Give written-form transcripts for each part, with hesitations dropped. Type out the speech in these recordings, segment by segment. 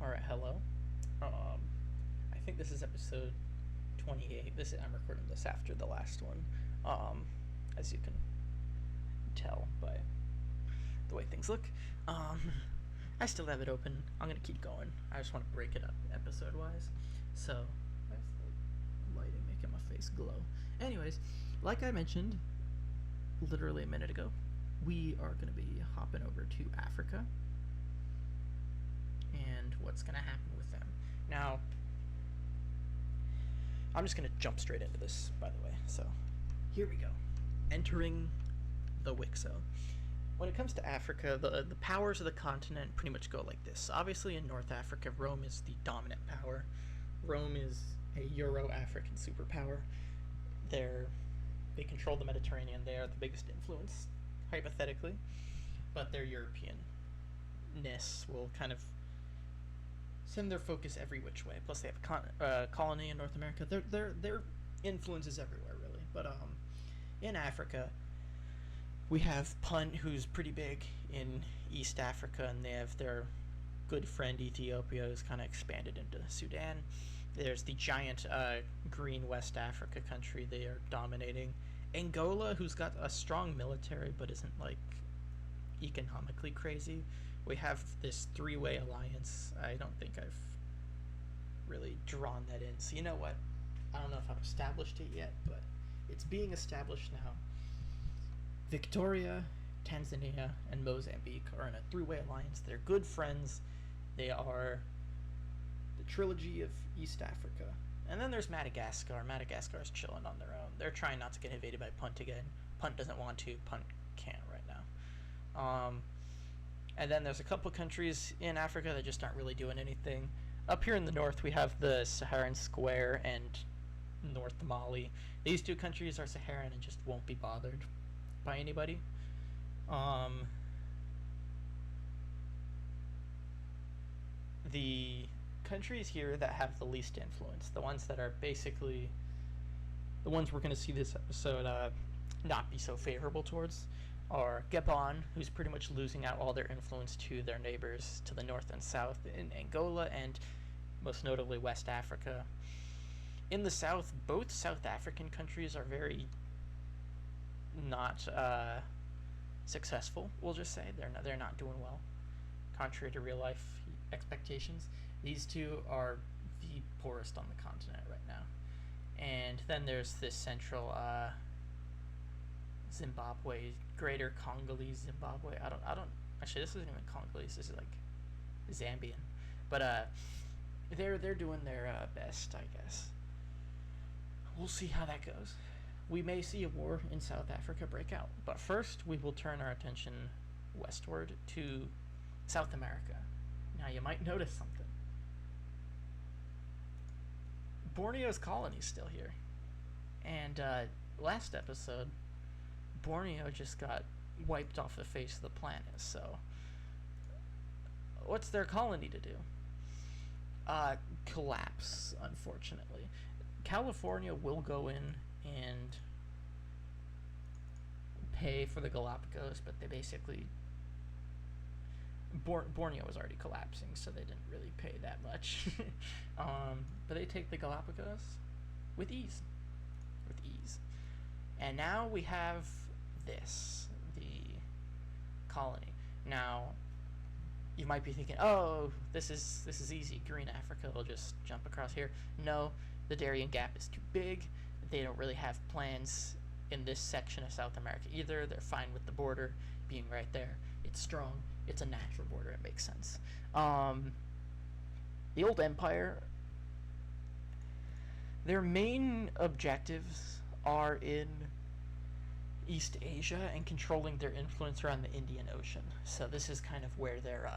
Alright, hello. I think this is episode 28. I'm recording this after the last one, as you can tell by the way things look. I still have it open. I'm gonna keep going. I just want to break it up episode-wise. So, where's the lighting making my face glow? Anyways, like I mentioned literally a minute ago, we are gonna be hopping over to Africa and what's going to happen with them. Now, I'm just going to jump straight into this, by the way. So, here we go. Entering the Wixo. When it comes to Africa, the powers of the continent pretty much go like this. Obviously, in North Africa, Rome is the dominant power. Rome is a Euro-African superpower. They control the Mediterranean. They are the biggest influence, hypothetically. But their European-ness will kind of send their focus every which way. Plus, they have a colony in North America. Their influence is everywhere, really. But in Africa, we have Punt, who's pretty big in East Africa, and they have their good friend Ethiopia, who's kind of expanded into Sudan. There's the giant green West Africa country they are dominating. Angola, who's got a strong military, but isn't like economically crazy. We have this three-way alliance. I don't think I've really drawn that in. So you know what? I don't know if I've established it yet, but it's being established now. Victoria, Tanzania, and Mozambique are in a three-way alliance. They're good friends. They are the trilogy of East Africa. And then there's Madagascar. Madagascar's chilling on their own. They're trying not to get invaded by Punt again. Punt doesn't want to. Punt can't right now. And then there's a couple countries in Africa that just aren't really doing anything. Up here in the north, we have the Saharan Square and North Mali. These two countries are Saharan and just won't be bothered by anybody. The countries here that have the least influence, the ones that are basically the ones we're going to see this episode not be so favorable towards, are Gabon, who's pretty much losing out all their influence to their neighbors to the north and south in Angola and most notably West Africa. In the south, both South African countries are very not successful, we'll just say. They're not doing well, contrary to real life expectations. These two are the poorest on the continent right now. And then there's this central Zimbabwe, Greater Congolese Zimbabwe. I don't. Actually, this isn't even Congolese. This is like Zambian. But they're doing their best, I guess. We'll see how that goes. We may see a war in South Africa break out. But first, we will turn our attention westward to South America. Now, you might notice something. Borneo's colony's still here. And last episode, Borneo just got wiped off the face of the planet, so what's their colony to do? Collapse, unfortunately. California will go in and pay for the Galapagos, but they basically Borneo was already collapsing, so they didn't really pay that much. But they take the Galapagos with ease. And now we have the colony. Now, you might be thinking, oh, this is easy. Green Africa will just jump across here. No, the Darien Gap is too big. They don't really have plans in this section of South America either. They're fine with the border being right there. It's strong. It's a natural border. It makes sense. The old empire, their main objectives are in East Asia and controlling their influence around the Indian Ocean. So this is kind of where they're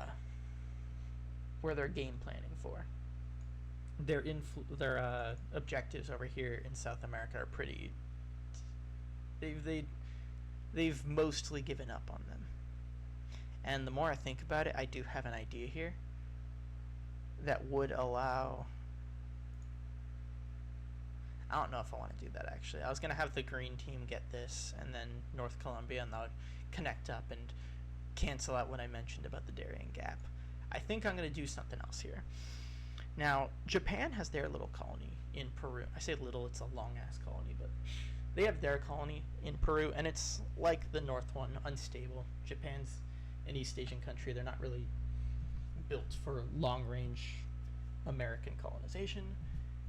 game planning for. Their objectives over here in South America are pretty. They've mostly given up on them. And the more I think about it, I do have an idea here that would allow. I don't know if I want to do that, actually. I was going to have the green team get this, and then North Columbia, and they'll connect up and cancel out what I mentioned about the Darien Gap. I think I'm going to do something else here. Now, Japan has their little colony in Peru. I say little, it's a long-ass colony, but they have their colony in Peru, and it's like the north one, unstable. Japan's an East Asian country. They're not really built for long-range American colonization.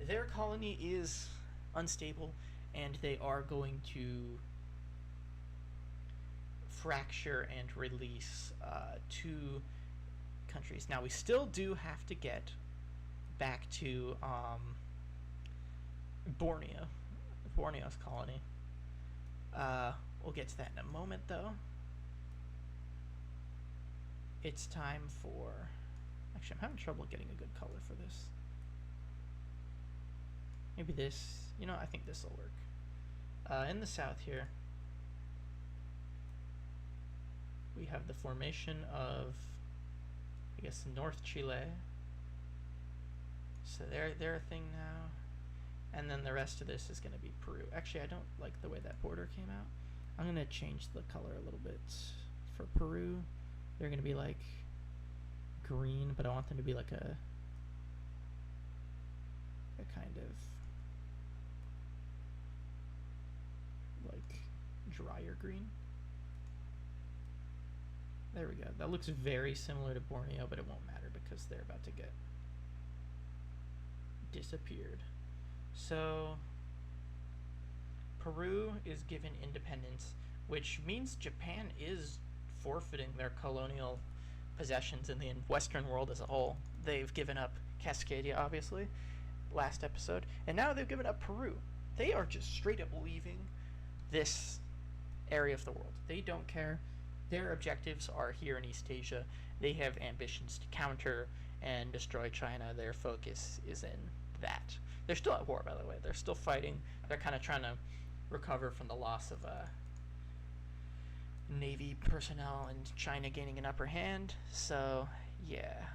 Their colony is unstable, and they are going to fracture and release two countries. Now, we still do have to get back to Borneo's colony. We'll get to that in a moment, though. It's time for... Actually, I'm having trouble getting a good color for this. Maybe this. You know, I think this will work. In the south here, we have the formation of, I guess, North Chile. So they're a thing now. And then the rest of this is going to be Peru. Actually, I don't like the way that border came out. I'm going to change the color a little bit. For Peru, they're going to be like green, but I want them to be like a kind of like drier green. There we go. That looks very similar to Borneo, but it won't matter because they're about to get disappeared. So Peru is given independence, which means Japan is forfeiting their colonial possessions in the Western world as a whole. They've given up Cascadia, obviously, last episode, and now they've given up Peru. They are just straight up leaving this area of the world. They don't care. Their objectives are here in East Asia. They have ambitions to counter and destroy China. Their focus is in that. They're still at war, by the way. They're still fighting. They're kind of trying to recover from the loss of Navy personnel and China gaining an upper hand. So, yeah.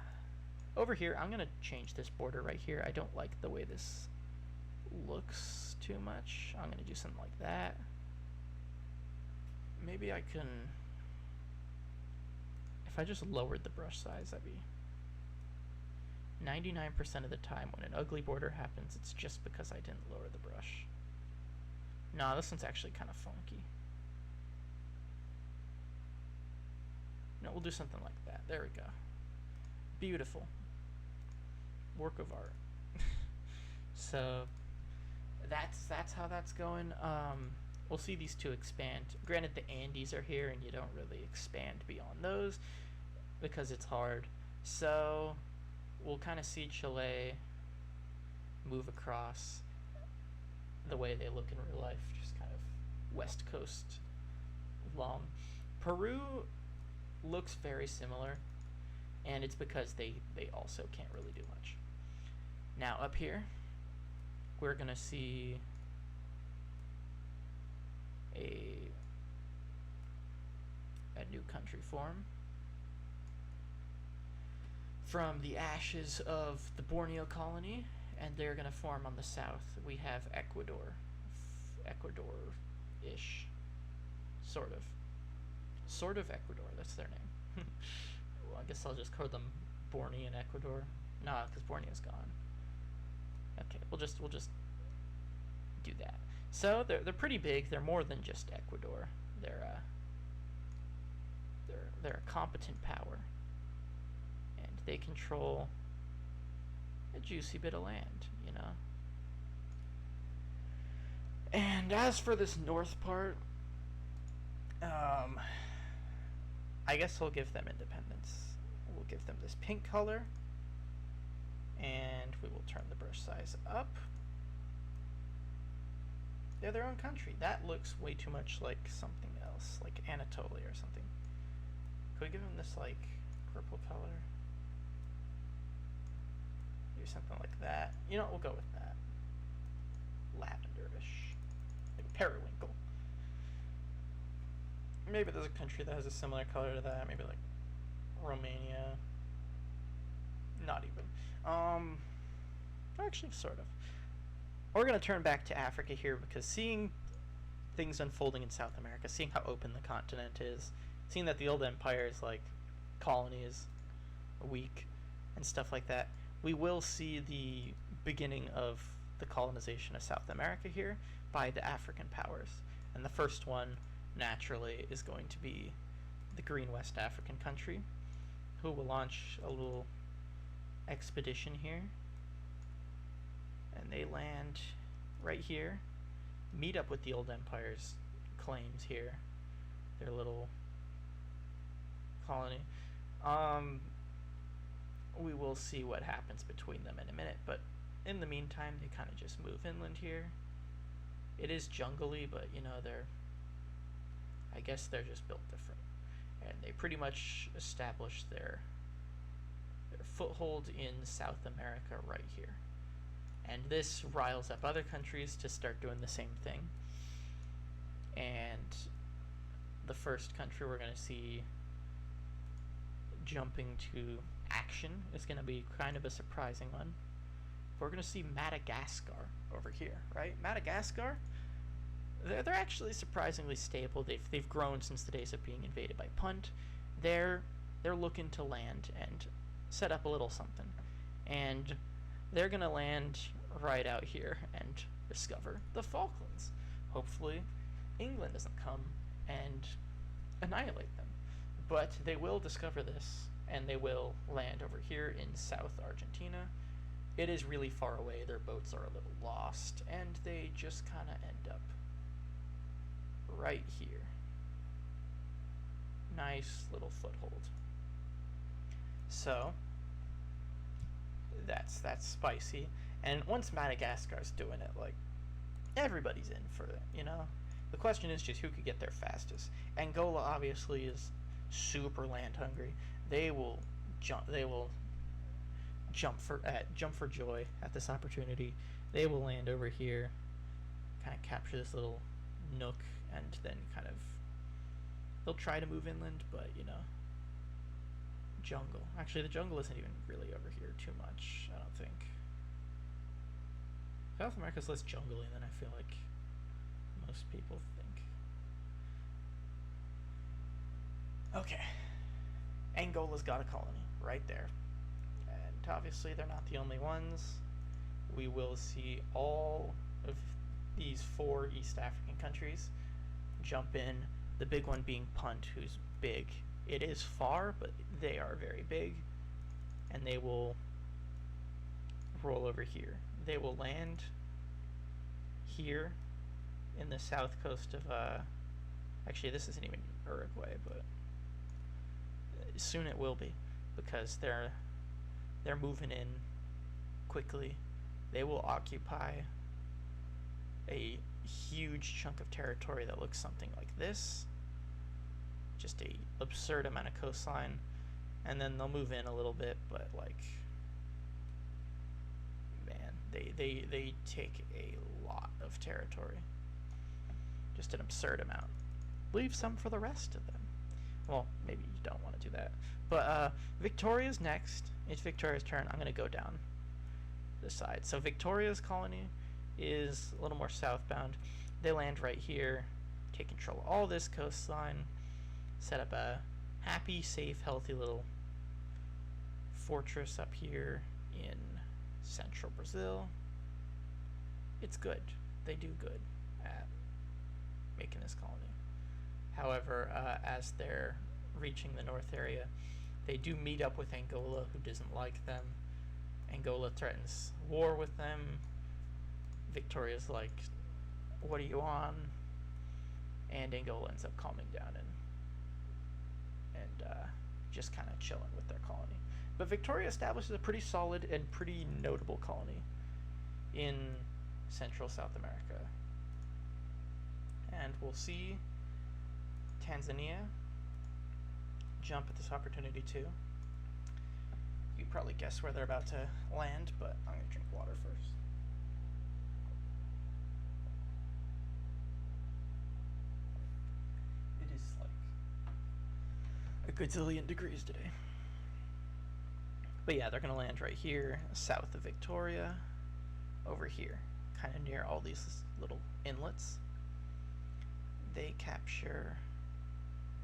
Over here, I'm going to change this border right here. I don't like the way this looks too much. I'm going to do something like that. Maybe I can... If I just lowered the brush size, that'd be... 99% of the time when an ugly border happens, it's just because I didn't lower the brush. No, this one's actually kind of funky. No, we'll do something like that. There we go. Beautiful. Work of art. So that's how that's going. We'll see these two expand. Granted, the Andes are here, and you don't really expand beyond those because it's hard. So we'll kind of see Chile move across the way they look in real life, just kind of west coast long. Peru looks very similar, and it's because they also can't really do much. Now up here, we're gonna see a new country form from the ashes of the Borneo colony, and they're gonna form on the south. We have Ecuador, Ecuador-ish, sort of Ecuador. That's their name. Well, I guess I'll just call them Bornean Ecuador. Nah, because Borneo's gone. Okay, we'll just do that. So they're pretty big. They're more than just Ecuador. They're a competent power, and they control a juicy bit of land, you know. And as for this north part, I guess we'll give them independence. We'll give them this pink color, and we will turn the brush size up. They're their own country. That looks way too much like something else, like Anatolia or something. Could we give them this, like, purple color? Do something like that. You know what, we'll go with that. Lavenderish. Like periwinkle. Maybe there's a country that has a similar color to that. Maybe, like, Romania. Not even. Actually, sort of. We're going to turn back to Africa here because seeing things unfolding in South America, seeing how open the continent is, seeing that the old empires, like colonies, a week, and stuff like that, we will see the beginning of the colonization of South America here by the African powers. And the first one, naturally, is going to be the Green West African country, who will launch a little expedition here. And they land right here, meet up with the old empire's claims here, their little colony. We will see what happens between them in a minute, but in the meantime, they kind of just move inland here. It is jungly, but you know, I guess they're just built different. And they pretty much establish their foothold in South America right here. And this riles up other countries to start doing the same thing. And the first country we're going to see jumping to action is going to be kind of a surprising one. We're going to see Madagascar over here, right? Madagascar, they're actually surprisingly stable. They've grown since the days of being invaded by Punt. They're looking to land and set up a little something. And they're going to land right out here and discover the Falklands. Hopefully, England doesn't come and annihilate them. But they will discover this, and they will land over here in South Argentina. It is really far away. Their boats are a little lost, and they just kind of end up right here. Nice little foothold. So that's spicy. And once Madagascar's doing it, like, everybody's in for it, you know? The question is just who could get there fastest. Angola obviously is super land hungry. They will jump for joy at this opportunity. They will land over here, kind of capture this little nook, and then they'll try to move inland, but you know, jungle. Actually, the jungle isn't even really over here too much, I don't think. South America's less jungly than I feel like most people think. Okay. Angola's got a colony right there. And obviously they're not the only ones. We will see all of these 4 East African countries jump in. The big one being Punt, who's big. It is far, but they are very big. And they will roll over here. They will land here in the south coast of actually this isn't even Uruguay, but soon it will be, because they're moving in quickly. They will occupy a huge chunk of territory that looks something like this, just a absurd amount of coastline, and then they'll move in a little bit, but like, man, they take a lot of territory, just an absurd amount. Leave some for the rest of them. Well, maybe you don't want to do that. But Victoria's next. It's Victoria's turn. I'm going to go down this side. So Victoria's colony is a little more southbound. They land right here, take control of all this coastline, set up a happy, safe, healthy little fortress up here in central Brazil. It's good. They do good at making this colony. However, as they're reaching the north area, they do meet up with Angola, who doesn't like them. Angola threatens war with them. Victoria's like, what are you on? And Angola ends up calming down and just kind of chilling with their colony. But Victoria establishes a pretty solid and pretty notable colony in Central South America. And we'll see Tanzania jump at this opportunity too. You can probably guess where they're about to land, but I'm going to drink water first. It is like a gazillion degrees today. But yeah, they're going to land right here, south of Victoria, over here, kind of near all these little inlets. They capture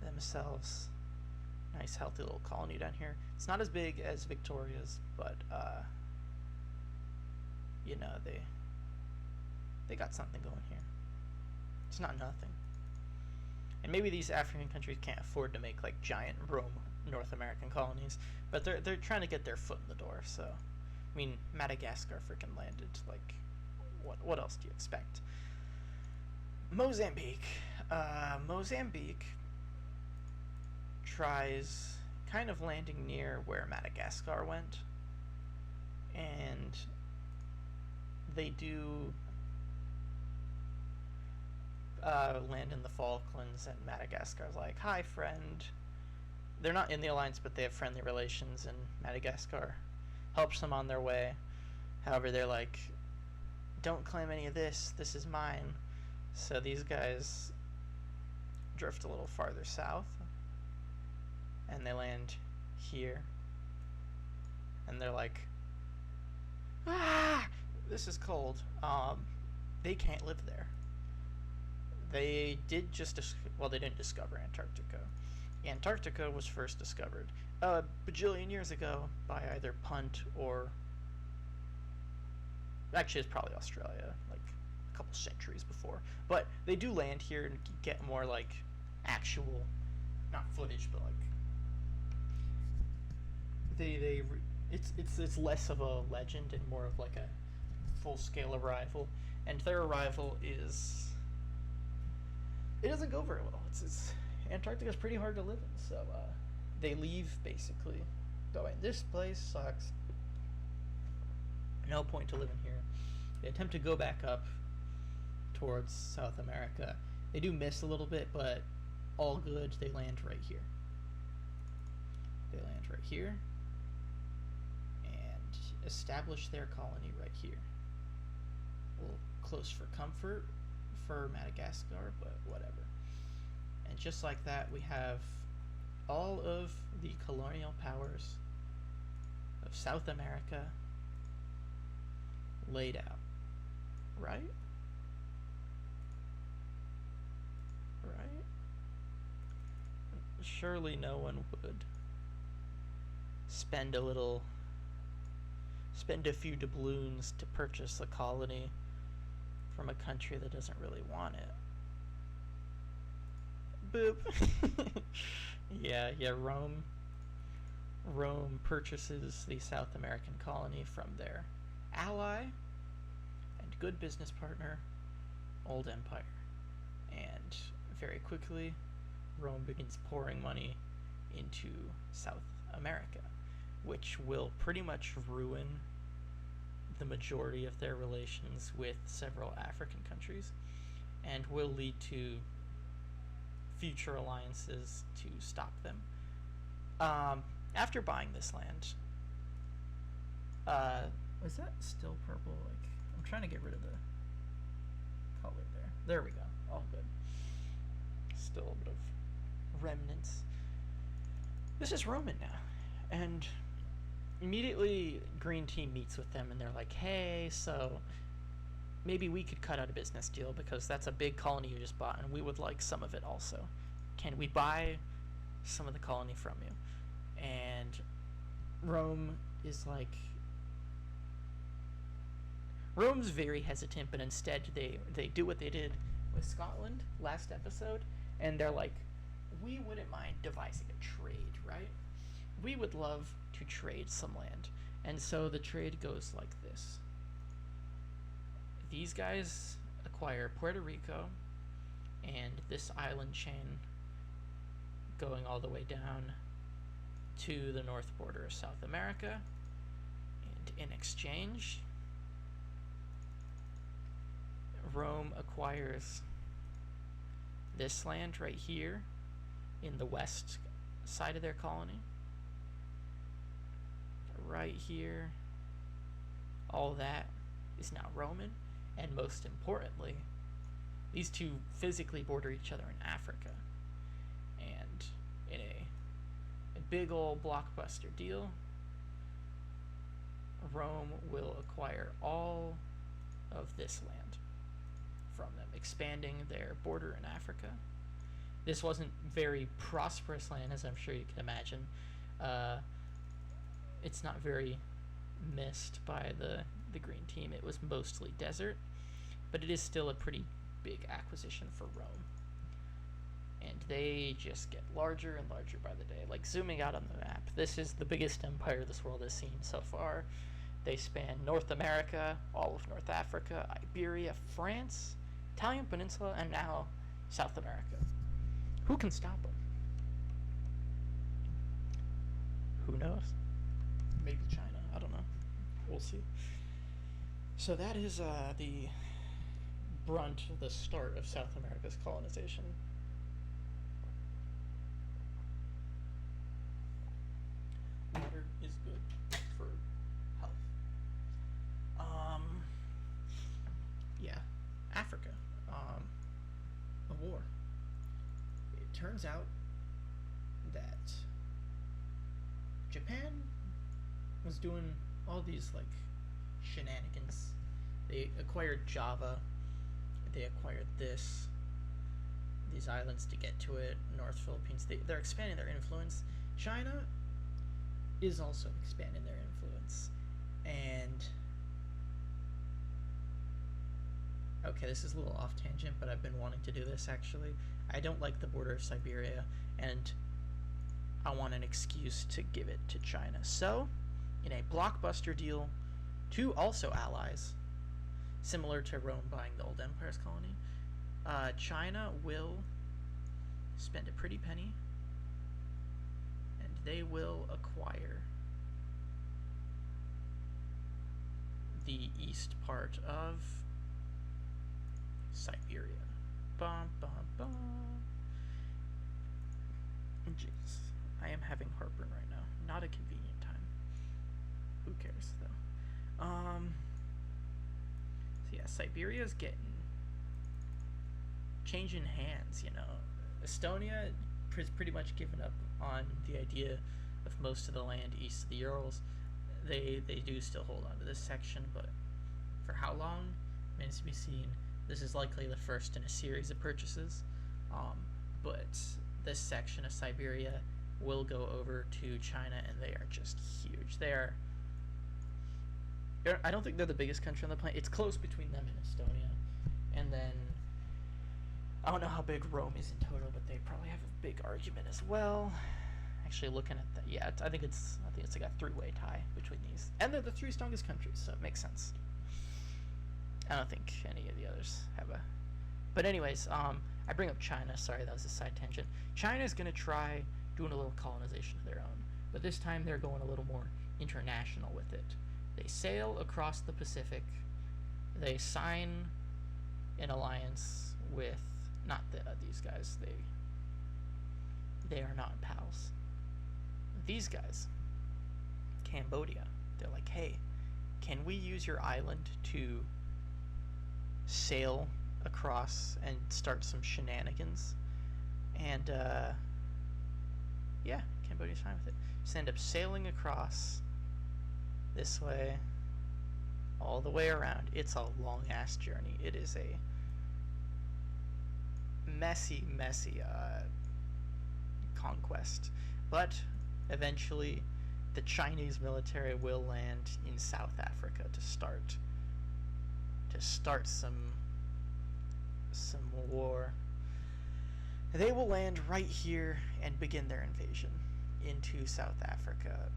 themselves Nice healthy little colony down here. It's not as big as Victoria's, but you know, they got something going here. It's not nothing. And maybe these African countries can't afford to make like giant North American colonies, but they're trying to get their foot in the door. So, I mean, Madagascar freaking landed. Like, what else do you expect? Mozambique. Mozambique tries kind of landing near where Madagascar went, and they do land in the Falklands, and Madagascar's like, hi friend. They're not in the alliance, but they have friendly relations, and Madagascar helps them on their way. However, they're like, don't claim any of this, this is mine. So these guys drift a little farther south, and they land here, and they're like, ah, this is cold. They can't live there. They did well, they didn't discover Antarctica. Antarctica was first discovered a bajillion years ago by either Punt or, actually it's probably Australia, like a couple centuries before. But they do land here and get more like actual, not footage, but like it's less of a legend and more of like a full-scale arrival. And their arrival is, it doesn't go very well. It's Antarctica is pretty hard to live in, so they leave basically, going, this place sucks. No point to living here. They attempt to go back up towards South America. They do miss a little bit, but all good. They land right here. They land right here and establish their colony right here. A little close for comfort for Madagascar, but whatever. And just like that, we have all of the colonial powers of South America laid out. Right? Right? Surely no one would spend a few doubloons to purchase a colony from a country that doesn't really want it. Boop. yeah, Rome purchases the South American colony from their ally and good business partner, Old Empire. And very quickly, Rome begins pouring money into South America, which will pretty much ruin the majority of their relations with several African countries, and will lead to future alliances to stop them. After buying this land, is that still purple? Like, I'm trying to get rid of the color there. There we go. All good. Still a bit of remnants. This is Roman now, and immediately Green Team meets with them, and they're like, hey, so maybe we could cut out a business deal because that's a big colony you just bought, and we would like some of it also. Can we buy some of the colony from you? And Rome is like, Rome's very hesitant, but instead they do what they did with Scotland last episode, and they're like, we wouldn't mind devising a trade, right? We would love to trade some land. And so the trade goes like this. These guys acquire Puerto Rico and this island chain going all the way down to the north border of South America. And in exchange, Rome acquires this land right here in the west side of their colony. Right here. All that is now Roman. And most importantly, these two physically border each other in Africa. And in a big old blockbuster deal, Rome will acquire all of this land from them, expanding their border in Africa This wasn't very prosperous land, as I'm sure you can imagine. Uh, it's not very missed by the green team. It was mostly desert, but it is still a pretty big acquisition for Rome. And they just get larger and larger by the day. Like, zooming out on the map, this is the biggest empire this world has seen so far. They span North America, all of North Africa, Iberia, France, Italian Peninsula, and now South America. Who can stop them? Who knows? Maybe China. I don't know. We'll see. So that is the brunt, the start of South America's colonization. Water is good for health. Yeah, Africa. A war. It turns out that Japan was doing all these like shenanigans. They acquired Java. They acquired these islands to get to it. North Philippines. They're expanding their influence. China is also expanding their influence. And okay, this is a little off tangent, but I've been wanting to do this actually. I don't like the border of Siberia, and I want an excuse to give it to China. So, in a blockbuster deal to also allies, similar to Rome buying the old empire's colony, China will spend a pretty penny, and they will acquire the east part of Siberia. Bum, bum, bum. Jeez. I am having heartburn right now. Not a convenient time. Who cares, though? So yeah, Siberia's getting... changing hands, you know. Estonia has pretty much given up on the idea of most of the land east of the Urals. They do still hold on to this section, but for how long remains to be seen. This is likely the first in a series of purchases, but this section of Siberia will go over to China, and they are just huge. I don't think they're the biggest country on the planet. It's close between them and Estonia, and then I don't know how big Rome is in total, but they probably have a big argument as well. Actually, looking at that, yeah, I think it's like a three-way tie between these, and they're the three strongest countries, so it makes sense. I don't think any of the others have a... But anyways, I bring up China. Sorry, that was a side tangent. China's going to try doing a little colonization of their own, but this time they're going a little more international with it. They sail across the Pacific. They sign an alliance with... Not these guys. They are not pals. These guys, Cambodia, they're like, hey, can we use your island to sail across and start some shenanigans? And yeah, Cambodia's fine with it. Just end up sailing across this way all the way around. It's a long ass journey. It is a messy conquest, but eventually the Chinese military will land in South Africa to start some war. They will land right here and begin their invasion into South Africa,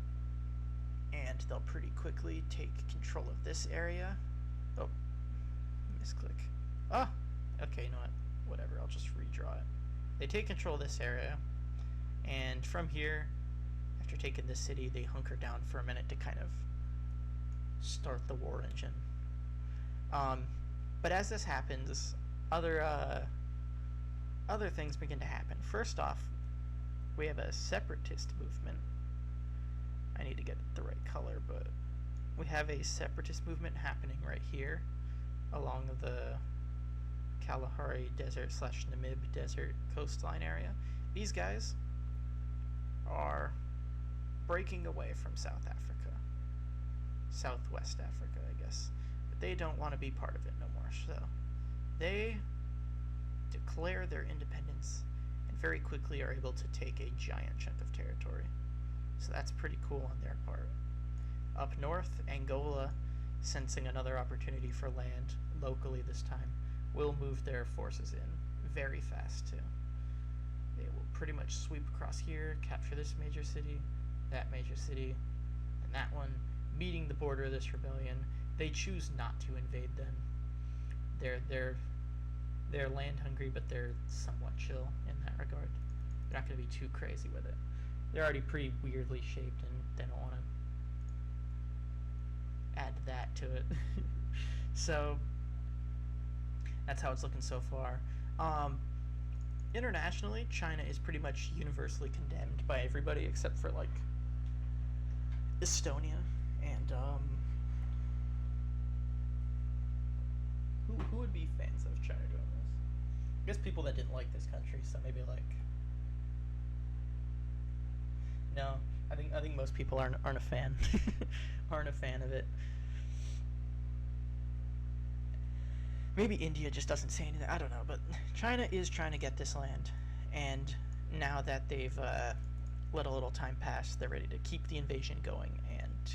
and they'll pretty quickly take control of this area. Oh, misclick. Oh, okay, you know what? Whatever, I'll just redraw it. They take control of this area, and from here, after taking this city, they hunker down for a minute to kind of start the war engine. But as this happens, other things begin to happen. First off, we have a separatist movement. I need to get the right color, but we have a separatist movement happening right here along the Kalahari Desert / Namib Desert coastline area. These guys are breaking away from South Africa. Southwest Africa, I guess. But they don't want to be part of it no more, so they declare their independence and very quickly are able to take a giant chunk of territory. So that's pretty cool on their part. Up north, Angola, sensing another opportunity for land locally this time, will move their forces in very fast too. They will pretty much sweep across here, capture this major city, that major city, and that one, meeting the border of this rebellion. They choose not to invade them. They're land hungry, but they're somewhat chill in that regard. They're not going to be too crazy with it. They're already pretty weirdly shaped, and they don't want to add that to it. So that's how it's looking so far. Internationally, China is pretty much universally condemned by everybody except for like Estonia and who would be fans of China doing this? I guess people that didn't like this country, so maybe like no. I think most people aren't a fan aren't a fan of it. Maybe India just doesn't say anything. I don't know, but China is trying to get this land, and now that they've let a little time pass, they're ready to keep the invasion going, and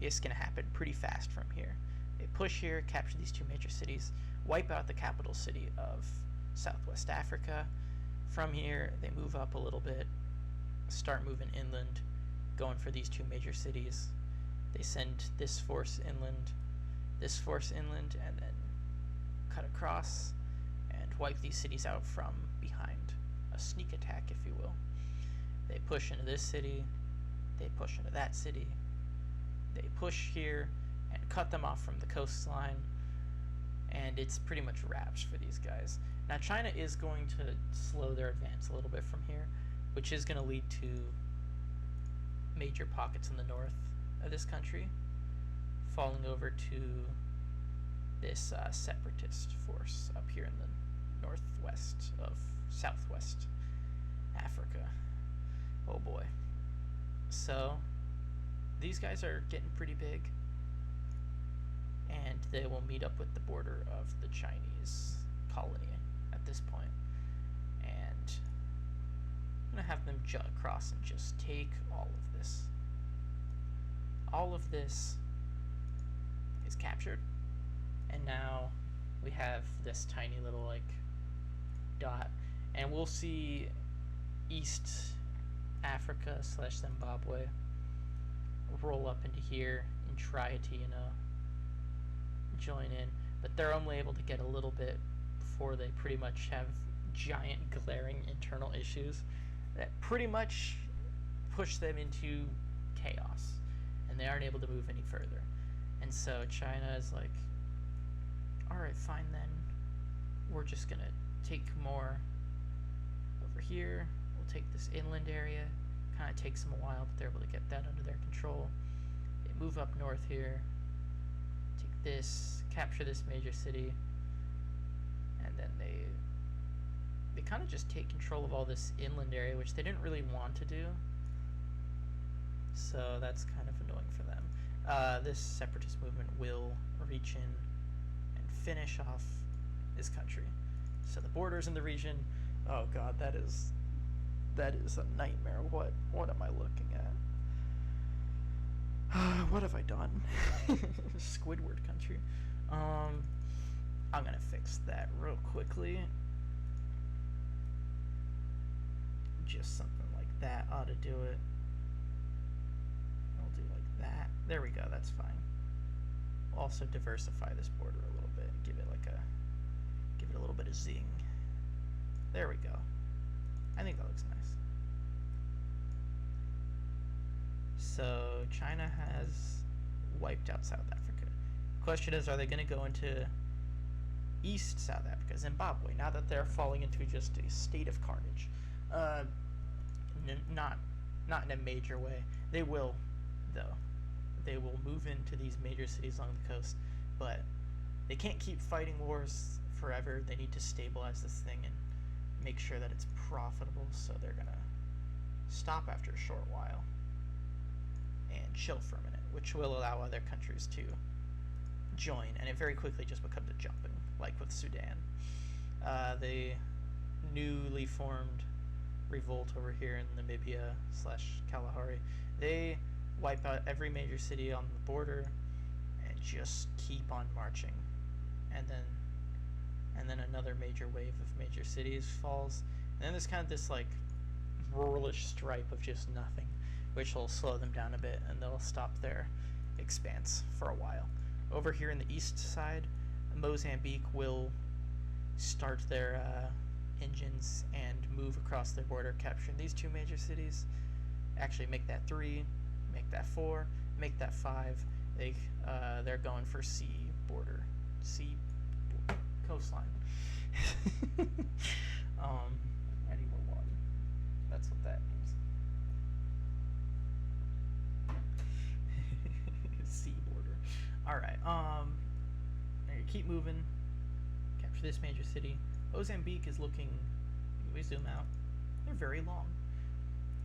it's going to happen pretty fast from here. They push here, capture these two major cities, wipe out the capital city of Southwest Africa. From here, they move up a little bit, start moving inland, going for these two major cities. They send this force inland, and then cut across and wipe these cities out from behind. A sneak attack, if you will. They push into this city, they push into that city, they push here and cut them off from the coastline, and it's pretty much wraps for these guys. Now China is going to slow their advance a little bit from here, which is going to lead to major pockets in the north of this country falling over to this separatist force up here in the northwest of southwest Africa. Oh boy. So these guys are getting pretty big, and they will meet up with the border of the Chinese colony at this point. And I'm gonna have them jut across and just take all of this. All of this is captured, and now we have this tiny little like dot, and we'll see East Africa / Zimbabwe roll up into here and try to, join in, but they're only able to get a little bit before they pretty much have giant glaring internal issues that pretty much push them into chaos, and they aren't able to move any further. And so China is like, alright, fine then, we're just gonna take more over here, we'll take this inland area. Kind of takes them a while, but they're able to get that under their control. They move up north here, take this, capture this major city, and then they kind of just take control of all this inland area, which they didn't really want to do. So that's kind of annoying for them. This separatist movement will reach in and finish off this country. So the borders in the region, oh god, that is a nightmare. What am I looking at? What have I done? Squidward country. I'm gonna fix that real quickly. Just something like that ought to do it. I'll do like that. There we go, that's fine. We'll also diversify this border a little bit and give it a little bit of zing. There we go. I think that looks nice. So China has wiped out South Africa. Question is, are they going to go into East South Africa, Zimbabwe, now that they're falling into just a state of carnage? Not in a major way. They will, though. They will move into these major cities along the coast, but they can't keep fighting wars forever. They need to stabilize this thing and make sure that it's profitable, so they're gonna stop after a short while and chill for a minute, which will allow other countries to join, and it very quickly just becomes a jumping, like with Sudan. They newly formed revolt over here in Namibia / Kalahari. They wipe out every major city on the border and just keep on marching. And then another major wave of major cities falls. And then there's kind of this like ruralish stripe of just nothing, which will slow them down a bit and they'll stop their expanse for a while. Over here in the east side, Mozambique will start their engines and move across their border, capturing these 2 major cities. Actually, make that 3, make that 4, make that 5. They're going for sea coastline. I need more water. That's what that means. Sea border. All right. Keep moving. Capture this major city. Mozambique is looking. We zoom out. They're very long,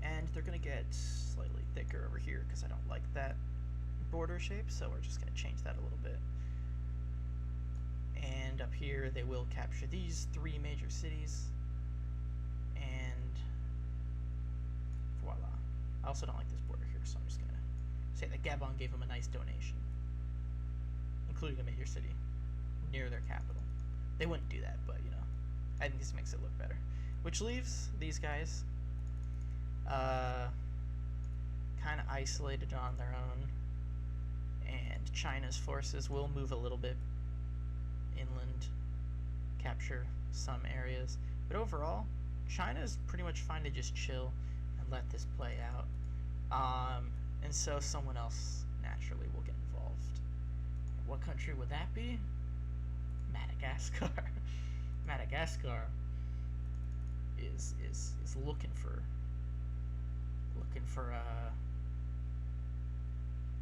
and they're gonna get slightly thicker over here because I don't like that border shape. So we're just gonna change that a little bit. And up here, they will capture these 3 major cities. And voila. I also don't like this border here, so I'm just gonna say that Gabon gave them a nice donation, including a major city near their capital. They wouldn't do that, but you know, I think this makes it look better. Which leaves these guys kind of isolated on their own, and China's forces will move a little bit inland, capture some areas, but overall, China's pretty much fine to just chill and let this play out. And so someone else naturally will get involved. What country would that be? Madagascar. Madagascar is looking for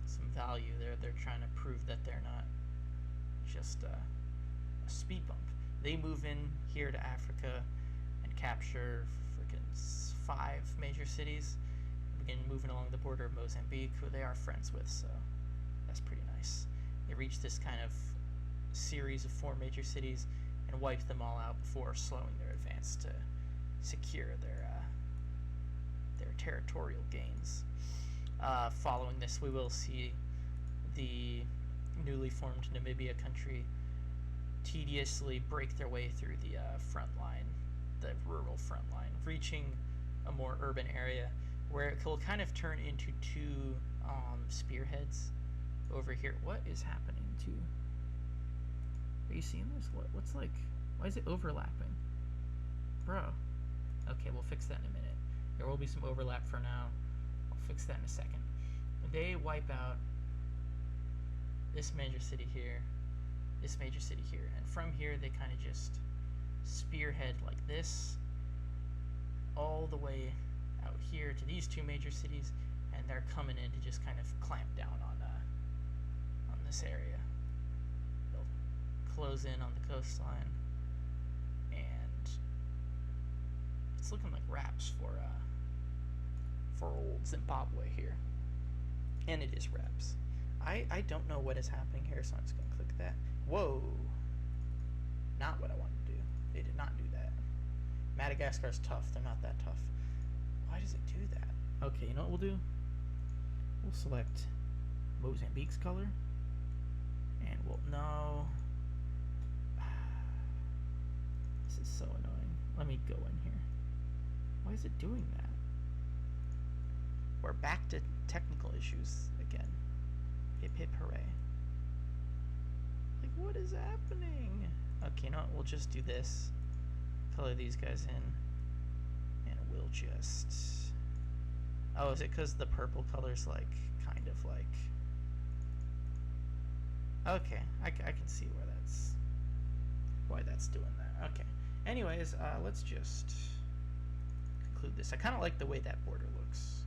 some value. They're trying to prove that they're not just a speed bump. They move in here to Africa and capture freaking 5 major cities. Begin moving along the border of Mozambique, who they are friends with, so that's pretty nice. They reach this kind of series of 4 major cities and wipe them all out before slowing their advance to secure their territorial gains. Following this, we will see the newly formed Namibia country tediously break their way through the front line, the rural front line, reaching a more urban area where it will kind of turn into 2 spearheads over here. What is happening to? Are you seeing this? What's like? Why is it overlapping, bro? Okay, we'll fix that in a minute. There will be some overlap for now. I'll fix that in a second. They wipe out this major city here, this major city here, and from here they kind of just spearhead like this all the way out here to these 2 major cities, and they're coming in to just kind of clamp down on this area. They'll close in on the coastline, and it's looking like wraps for old Zimbabwe here, and it is wraps. I don't know what is happening here, so I'm just gonna click that. Whoa, not what I wanted to do. They did not do that. Madagascar's tough. They're not that tough. Why does it do that? Okay, you know what we'll do? We'll select Mozambique's color, and we'll no. This is so annoying. Let me go in here. Why is it doing that? We're back to technical issues again. Hip hip hooray. Like, what is happening? Okay, you know what? We'll just do this. Color these guys in, and we'll just... Oh, is it because the purple color's like, kind of like... Okay, I can see why that's doing that. Okay. Anyways, let's just conclude this. I kind of like the way that border looks.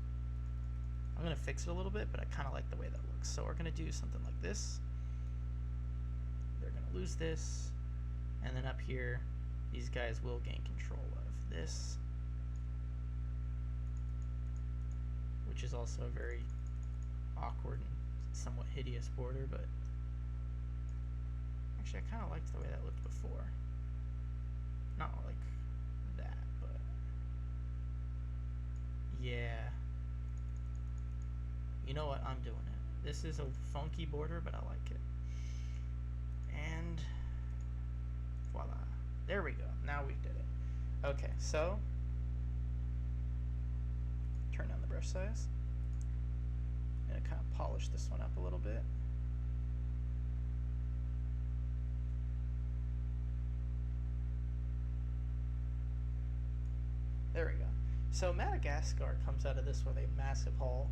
I'm going to fix it a little bit, but I kind of like the way that looks. So we're going to do something like this. They're going to lose this. And then up here, these guys will gain control of this. Which is also a very awkward and somewhat hideous border, but actually I kind of liked the way that looked before. Not like that. Yeah. You know what? I'm doing it. This is a funky border, but I like it. And voila. There we go. Now we did it. Okay, so turn down the brush size. And kind of polish this one up a little bit. There we go. So Madagascar comes out of this with a massive haul.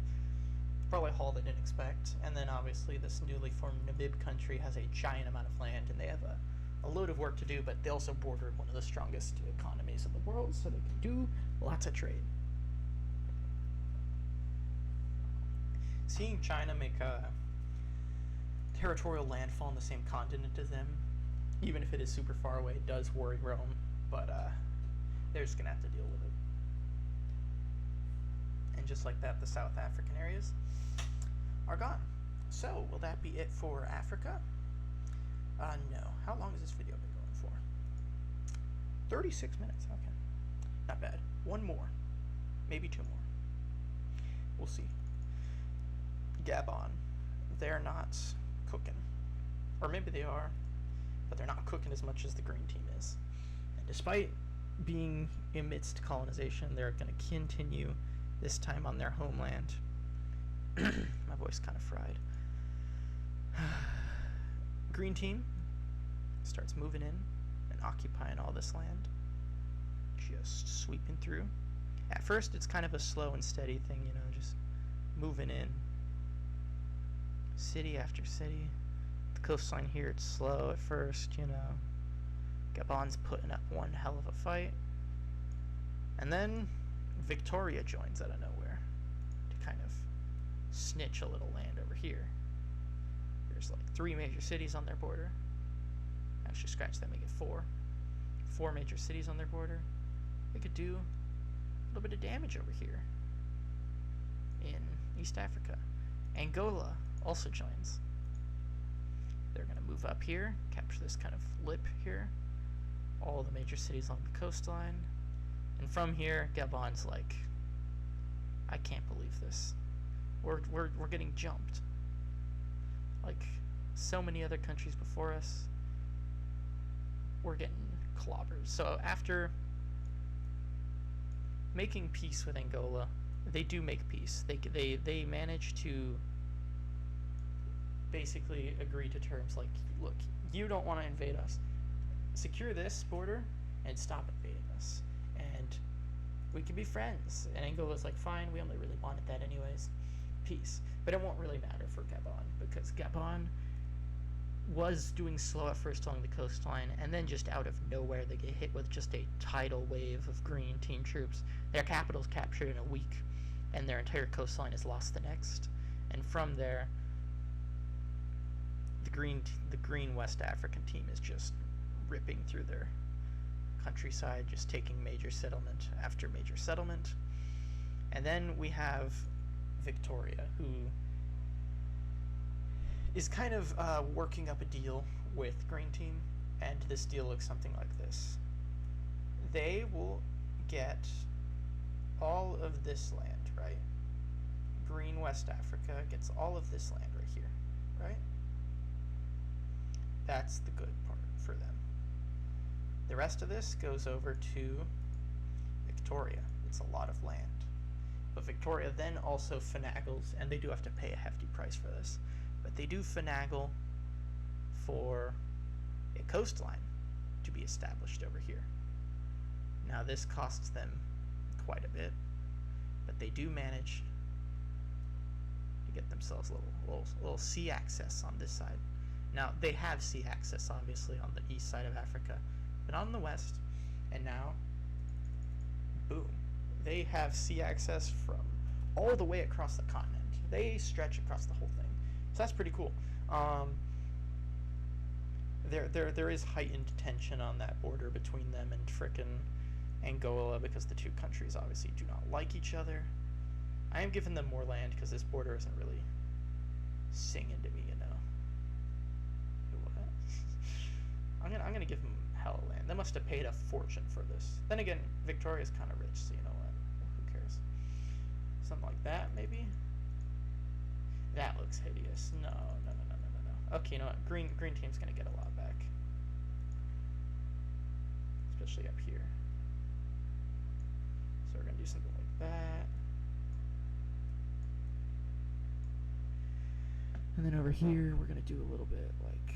Probably a haul they didn't expect. And then obviously this newly formed Namib country has a giant amount of land, and they have a load of work to do, but they also border one of the strongest economies in the world, so they can do lots of trade. Seeing China make a territorial landfall on the same continent as them, even if it is super far away, does worry Rome, but they're just gonna have to deal with it. And just like that, the South African areas are gone. So, will that be it for Africa? No. How long has this video been going for? 36 minutes, okay. Not bad. One more. Maybe two more. We'll see. Gabon. They're not cooking. Or maybe they are, but they're not cooking as much as the green team is. And despite being amidst colonization, they're going to continue this time on their homeland. My voice kind of fried. Green team starts moving in and occupying all this land. Just sweeping through. At first, it's kind of a slow and steady thing, you know, just moving in. City after city. The coastline here, it's slow at first, you know. Gabon's putting up one hell of a fight. And then Victoria joins out of nowhere to kind of snitch a little land over here. There's like 3 major cities on their border. Actually, scratch that, make it 4. 4 major cities on their border. They could do a little bit of damage over here in East Africa. Angola also joins. They're going to move up here, capture this kind of lip here. All the major cities along the coastline. And from here, Gabon's like, I can't believe this. We're getting jumped. Like so many other countries before us, we're getting clobbered. So after making peace with Angola, they do make peace. They manage to basically agree to terms like, look, you don't want to invade us. Secure this border and stop invading us. And we can be friends. And Angola's like, fine, we only really wanted that anyways. Peace. But it won't really matter for Gabon, because Gabon was doing slow at first along the coastline, and then just out of nowhere they get hit with just a tidal wave of green team troops. Their capital's captured in a week, and their entire coastline is lost the next. And from there, the green West African team is just ripping through their countryside, just taking major settlement after major settlement. And then we have Victoria, who is kind of working up a deal with Green Team, and this deal looks something like this. They will get all of this land, right? Green West Africa gets all of this land right here, right? That's the good part for them. The rest of this goes over to Victoria. It's a lot of land. But Victoria then also finagles, and they do have to pay a hefty price for this, but they do finagle for a coastline to be established over here. Now this costs them quite a bit, but they do manage to get themselves a little sea access on this side. Now they have sea access obviously on the east side of Africa, but on the west, and now, boom, they have sea access from all the way across the continent. They stretch across the whole thing. So that's pretty cool. There is heightened tension on that border between them and frickin' Angola, because the two countries obviously do not like each other. I am giving them more land because this border isn't really singing to me, you know. What? I'm gonna give them hell land. They must have paid a fortune for this. Then again, Victoria's kind of rich, so you know what? Who cares? Something like that, maybe? That looks hideous. No, no, no, no, no, no, no. Okay, you know what? Green team's gonna get a lot back. Especially up here. So we're gonna do something like that. And then over here, we're gonna do a little bit like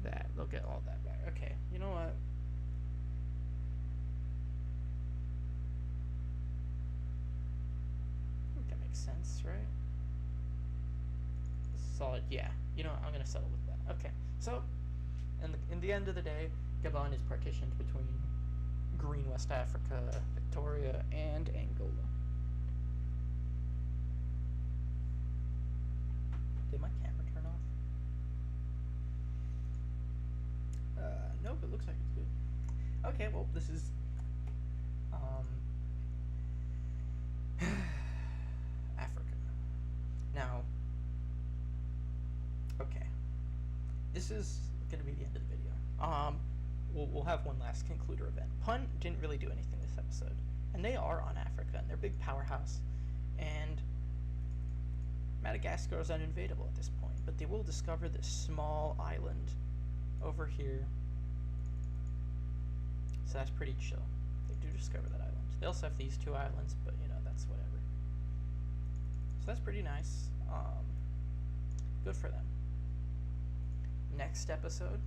that. They'll get all that back. Okay, you know what? I think that makes sense, right? Solid, yeah. You know what? I'm gonna settle with that. Okay, so in the end of the day, Gabon is partitioned between green West Africa, Victoria, and Angola. Did my camera turn off? Nope, it looks like it's good. Okay, well, this is Africa. Now, okay, this is gonna be the end of the video. We'll have one last concluder event. Pun didn't really do anything this episode, and they are on Africa, and they're a big powerhouse, and Madagascar is uninvadable at this point, but they will discover this small island over here. So that's pretty chill. They do discover that island. They also have these two islands, but you know, that's whatever. So that's pretty nice. Good for them. Next episode,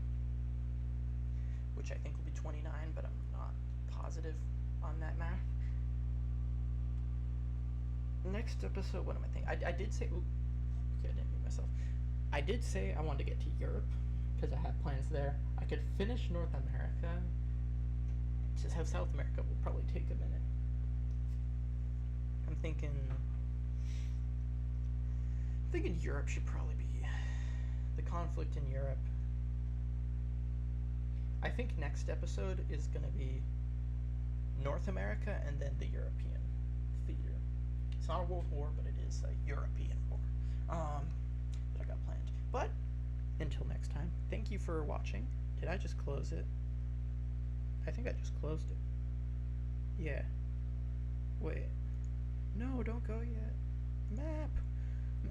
which I think will be 29, but I'm not positive on that math. Next episode, what am I thinking? I did say, ooh, okay, I didn't mute myself. I did say I wanted to get to Europe, because I have plans there. I could finish North America. Just have South America will probably take a minute. I'm thinking Europe should probably be the conflict in Europe. I think next episode is going to be North America and then the European theater. It's not a world war, but it is a European war that I got planned. But until next time, thank you for watching. Did I just close it? I think I just closed it. Yeah. Wait. No, don't go yet. Map.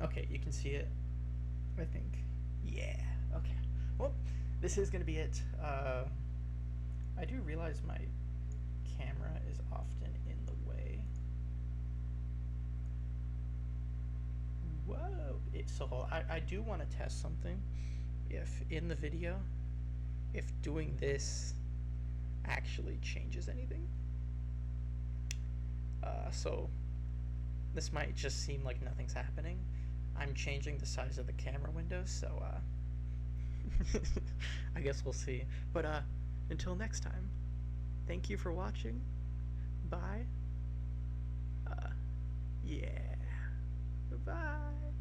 Okay, you can see it. I think. Yeah. Okay. Well, this is going to be it. I do realize my camera is often in the way. Whoa. So I do want to test something. If in the video, if doing this actually changes anything. So this might just seem like nothing's happening. I'm changing the size of the camera window, so I guess we'll see. But until next time, thank you for watching. Bye. Yeah. Bye.